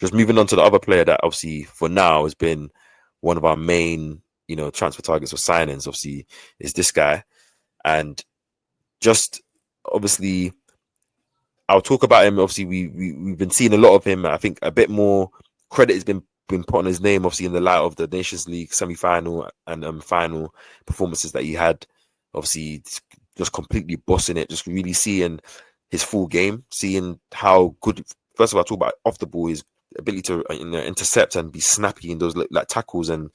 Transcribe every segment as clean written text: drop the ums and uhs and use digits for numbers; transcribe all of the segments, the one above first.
just moving on to the other player that obviously for now has been one of our main, transfer targets or signings, obviously, is this guy. And just obviously, I'll talk about him. Obviously, we've been seeing a lot of him. I think a bit more credit has been put on his name, obviously, in the light of the Nations League semi-final and final performances that he had. Obviously, just completely bossing it, just really seeing his full game, seeing how good. First of all, I talk about off the ball, his ability to intercept and be snappy in those like tackles, and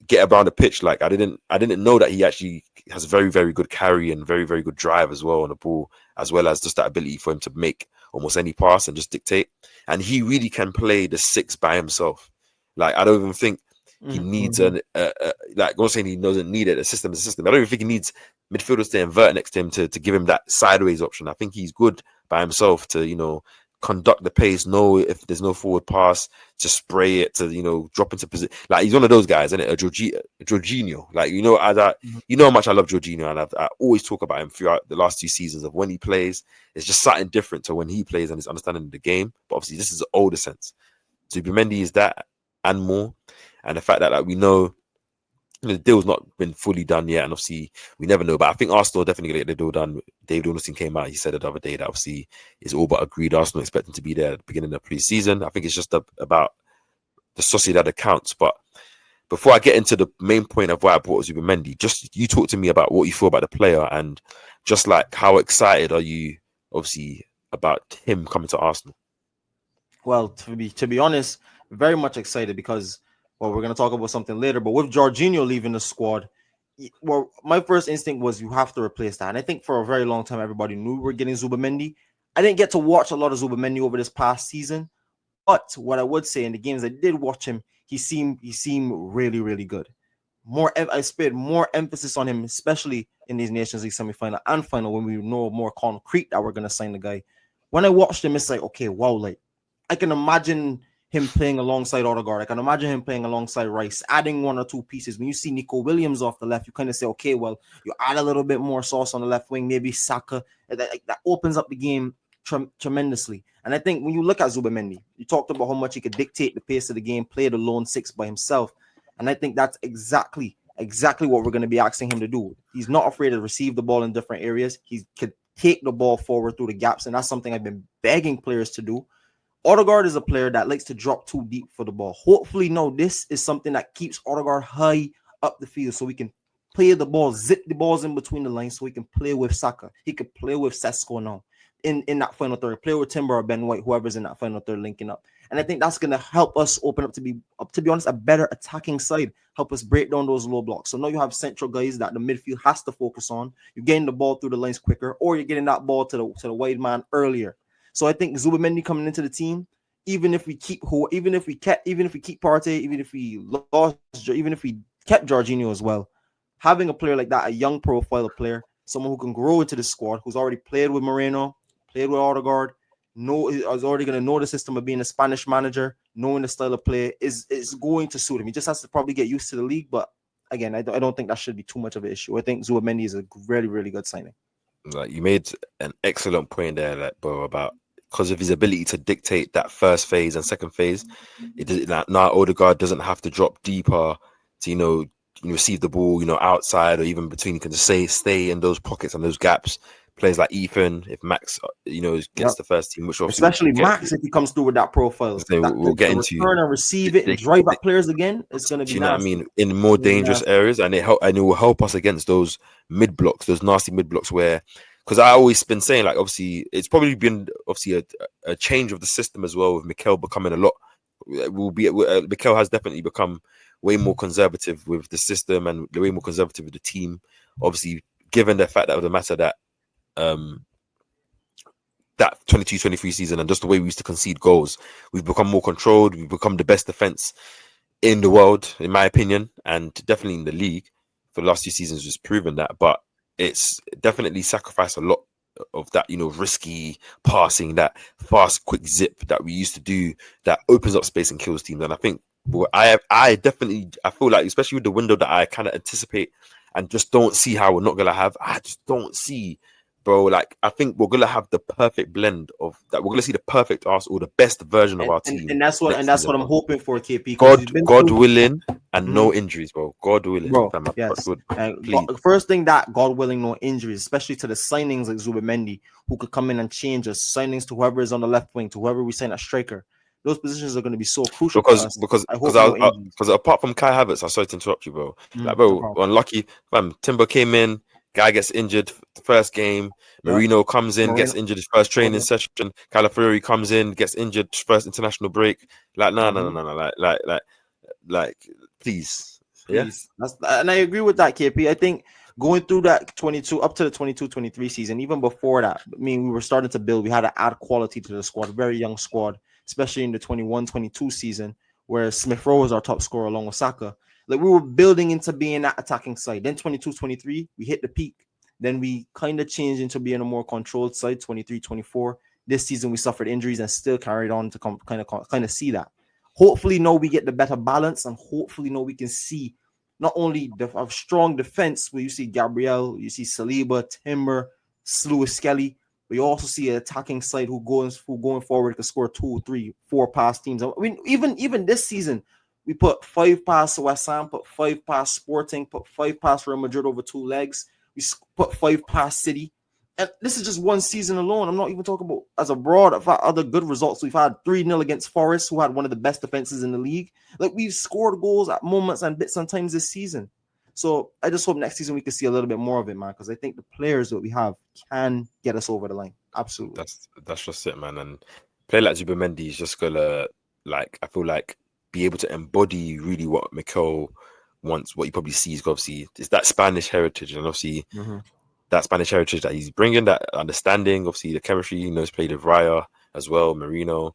get around the pitch. Like I didn't know that he actually has very, very good carry and very, very good drive as well on the ball, as well as just that ability for him to make almost any pass and just dictate. And he really can play the six by himself. Like I don't even think he needs like I'm not saying he doesn't need it. A system is a system. I don't even think he needs midfielders to invert next to him to give him that sideways option. I think he's good by himself to conduct the pace, know if there's no forward pass, just spray it to drop into position. Like he's one of those guys, isn't it? Jorginho. Like how much I love Jorginho, and I always talk about him throughout the last 2 seasons of when he plays. It's just something different to when he plays and his understanding of the game. But obviously, this is the older sense. Zubimendi is that and more, and the fact that we know the deal's not been fully done yet, and obviously we never know. But I think Arsenal definitely get the deal done. David Ornstein came out. He said it the other day that obviously it's all but agreed. Arsenal expecting to be there at the beginning of the pre-season. I think it's just about the Sociedad accounts. But before I get into the main point of why I brought Zubimendi, just you talk to me about what you feel about the player and just like how excited are you, obviously, about him coming to Arsenal? Well, to be honest, very much excited because we're going to talk about something later. But with Jorginho leaving the squad, well, my first instinct was you have to replace that. And I think for a very long time, everybody knew we were getting Zubimendi. I didn't get to watch a lot of Zubimendi over this past season. But what I would say in the games I did watch him, he seemed really, really good. I spared more emphasis on him, especially in these Nations League semi-final and final when we know more concrete that we're going to sign the guy. When I watched him, it's like, okay, wow, like I can imagine him playing alongside Odegaard. I can imagine him playing alongside Rice, adding one or two pieces. When you see Nico Williams off the left, you kind of say, okay, well, you add a little bit more sauce on the left wing, maybe Saka. That opens up the game tremendously. And I think when you look at Zubimendi, you talked about how much he could dictate the pace of the game, play the lone six by himself. And I think that's exactly what we're going to be asking him to do. He's not afraid to receive the ball in different areas. He could take the ball forward through the gaps, and that's something I've been begging players to do. Odegaard is a player that likes to drop too deep for the ball. Hopefully, this is something that keeps Odegaard high up the field so we can play the ball, zip the balls in between the lines so he can play with Saka. He could play with Sesko now in that final third, play with Timber or Ben White, whoever's in that final third linking up. And I think that's going to help us open up to be honest, a better attacking side, help us break down those low blocks. So now you have central guys that the midfield has to focus on. You're getting the ball through the lines quicker, or you're getting that ball to the wide man earlier. So I think Zubimendi coming into the team, even if we keep Partey, even if we kept Jorginho as well, having a player like that, a young profile player, someone who can grow into the squad, who's already played with Moreno, played with Odegaard, is already going to know the system of being a Spanish manager, knowing the style of play is going to suit him. He just has to probably get used to the league, but again, I don't think that should be too much of an issue. I think Zubimendi is a really, really good signing. Like you made an excellent point there, like bro, about because of his ability to dictate that first phase and second phase. Now Odegaard doesn't have to drop deeper to receive the ball outside or even between. He can just stay in those pockets and those gaps. Players like Ethan, if Max gets the first team, which especially Max if he comes through with that profile, we'll get into return and receive it and drive at players again. It's going to be. You know what I mean? In more dangerous areas, and it will help us against those mid blocks, those nasty mid blocks where. Because I always been saying, like, obviously, it's probably been a change of the system as well with Mikel becoming a lot. Mikel has definitely become way more conservative with the system and way more conservative with the team. Obviously, given the fact that the matter that that 22-23 season and just the way we used to concede goals, we've become more controlled. We've become the best defense in the world, in my opinion, and definitely in the league. For the last 2 seasons, just proven that, but. It's definitely sacrificed a lot of that, risky passing, that fast, quick zip that we used to do that opens up space and kills teams. And I think I feel like, especially with the window that I kind of anticipate and just don't see how we're not going to have, I just don't see bro, like I think we're gonna have the perfect blend of that. We're gonna see the perfect Arsenal, the best version of and, our and, team and that's what and next that's season, what I'm bro. hoping for, KP, because he's been God through. willing, and Mhm. no injuries, bro. God willing, Bro, fam. Touch yes. wood, And please. first thing that, God willing, no injuries, especially to the signings like Zubimendi, who could come in and change us. Signings to whoever is on the left wing, to whoever we sign at striker. Those positions are going to be so crucial to because us. because I because hope I no injuries. because apart from Kai Havertz, I sorry to interrupt you, bro. Like, No bro, problem. unlucky, fam. Timber came in, guy gets injured the first game. Yep. Marino comes in, gets Marino. injured his first Told training you. session. Calafiori comes in, gets injured first international break. Like, no, no, no, Mhm. no, no, like, please, yeah, Please. And I agree with that, KP. I think going through that 22 up to the 22-23 season, even before that, I mean, we were starting to build. We had to add quality to the squad, very young squad, especially in the 21-22 season, where Smith Rowe was our top scorer along with Saka. Like, we were building into being that attacking side. Then 22-23, we hit the peak. Then we kind of changed into being a more controlled side, 23-24. This season we suffered injuries and still carried on to kind of see that. Hopefully, now we get the better balance, and hopefully, now we can see not only a strong defense where you see Gabriel, you see Saliba, Timber, Lewis Skelly, but you also see an attacking side who going forward can score 2, 3, 4 pass teams. I mean, even this season, we put 5 past West Ham, put 5 past Sporting, put 5 past Real Madrid over 2 legs. We put 5 past City. And this is just one season alone. I'm not even talking about as abroad. I've had other good results. We've had 3-0 against Forest, who had one of the best defenses in the league. Like, we've scored goals at moments and bits and times this season. So I just hope next season we can see a little bit more of it, man, because I think the players that we have can get us over the line. Absolutely. that's just it, man. And play like Zubimendi is just gonna, like, I feel like, be able to embody really what Mikel wants, what he probably sees. Obviously, it's that Spanish heritage, and obviously Mm-hmm. that Spanish heritage that he's bringing, that understanding, obviously the chemistry. You know, he's played with Raya as well, Marino,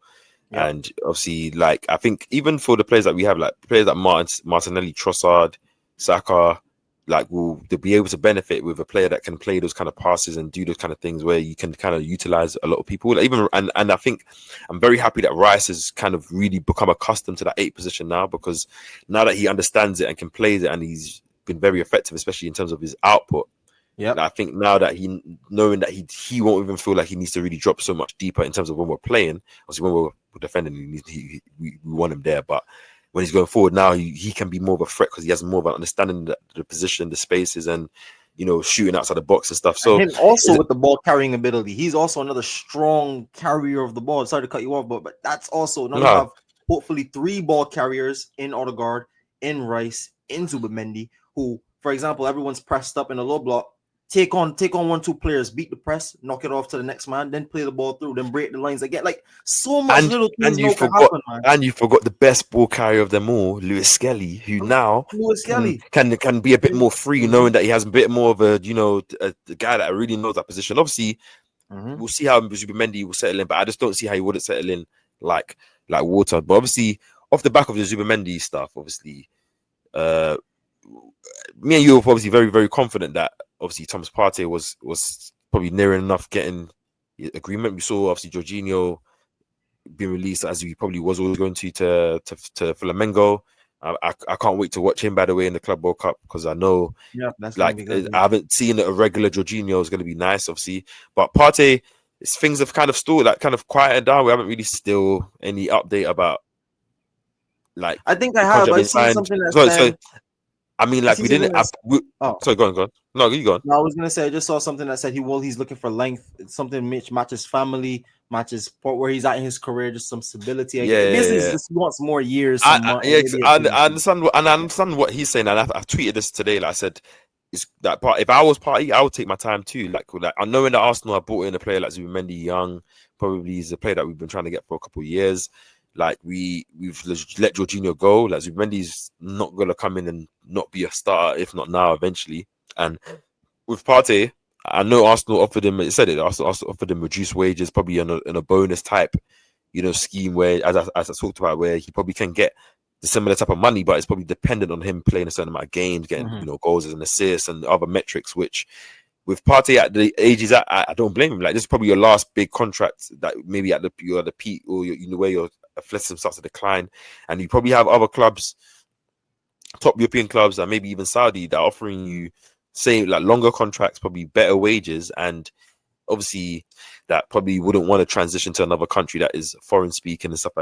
Yep. and obviously, like, I think even for the players that we have, like players like Martinelli, Trossard, Saka, like, will to be able to benefit with a player that can play those kind of passes and do those kind of things where you can kind of utilize a lot of people. Like, even and I think I'm very happy that Rice has kind of really become accustomed to that 8 position now, because now that he understands it and can play it, and he's been very effective, especially in terms of his output. Yep. I think now that knowing that he won't even feel like he needs to really drop so much deeper in terms of when we're playing. Obviously, when we're defending, we want him there. But when he's going forward now, he can be more of a threat because he has more of an understanding of the position, the spaces, and, you know, shooting outside the box and stuff. And So him also with the ball carrying ability. He's also another strong carrier of the ball. Sorry to cut you off, but that's also now you no, have hopefully 3 ball carriers in Odegaard, in Rice, in Zubimendi, who, for example, everyone's pressed up in a low block. Take on 1, 2 players, beat the press, knock it off to the next man, then play the ball through, then break the lines again. Like, so much and little things and you now can forgot happen, man. and you forgot the best ball carrier of them all, Lewis Skelly, who now Lewis can Kelly. can be a bit more free, Mm-hmm. knowing that he has a bit more of a, the guy that really knows that position. Obviously, Mm-hmm. we'll see how Zubimendi will settle in, but I just don't see how he wouldn't settle in like water. But obviously, off the back of the Zubimendi stuff, obviously, uh, me and you were obviously very, very confident that obviously Thomas Partey was probably near enough getting agreement. We saw obviously Jorginho being released, as he probably was always going to Flamengo. I can't wait to watch him, by the way, in the Club World Cup, because I know, Yeah, that's gonna like, be good. I haven't seen a regular Jorginho is going to be nice, obviously. But Partey, things have kind of stalled, like, kind of quieted down. We haven't really still any update about, like, I think I the have. contract I being seen signed. something that's So saying I mean, I like, see we something didn't have. that's oh Sorry, go on, go on. No, you go on. no, I was gonna say I just saw something that said he's looking for length. It's something which matches family, matches where he's at in his career, just some stability. Yeah, Basically, yeah, it's yeah. just wants more years, some month, Yeah, maybe a I guarantee. understand and I understand what he's saying, and I tweeted this today. Like I said, it's that part. If I was Party, I would take my time too. Like I know in the Arsenal, I brought in a player like Zubimendi Young. Probably is a player that we've been trying to get for a couple of years. Like, we've let Jorginho go. Like, Zubimendi's not gonna come in and not be a starter, if not now, eventually. And with Partey, I know Arsenal offered him. It said it. Arsenal offered him reduced wages, probably in a bonus type, scheme, where, as I talked about, where he probably can get the similar type of money, but it's probably dependent on him playing a certain amount of games, getting, Mm-hmm. goals and assists and other metrics. Which, with Partey at the age he's at, I don't blame him. Like, this is probably your last big contract, that maybe you're at the peak, or where your athleticism starts to decline, and you probably have other clubs, top European clubs, and maybe even Saudi, that are offering you, say, like, longer contracts, probably better wages, and obviously that probably wouldn't want to transition to another country that is foreign speaking and stuff like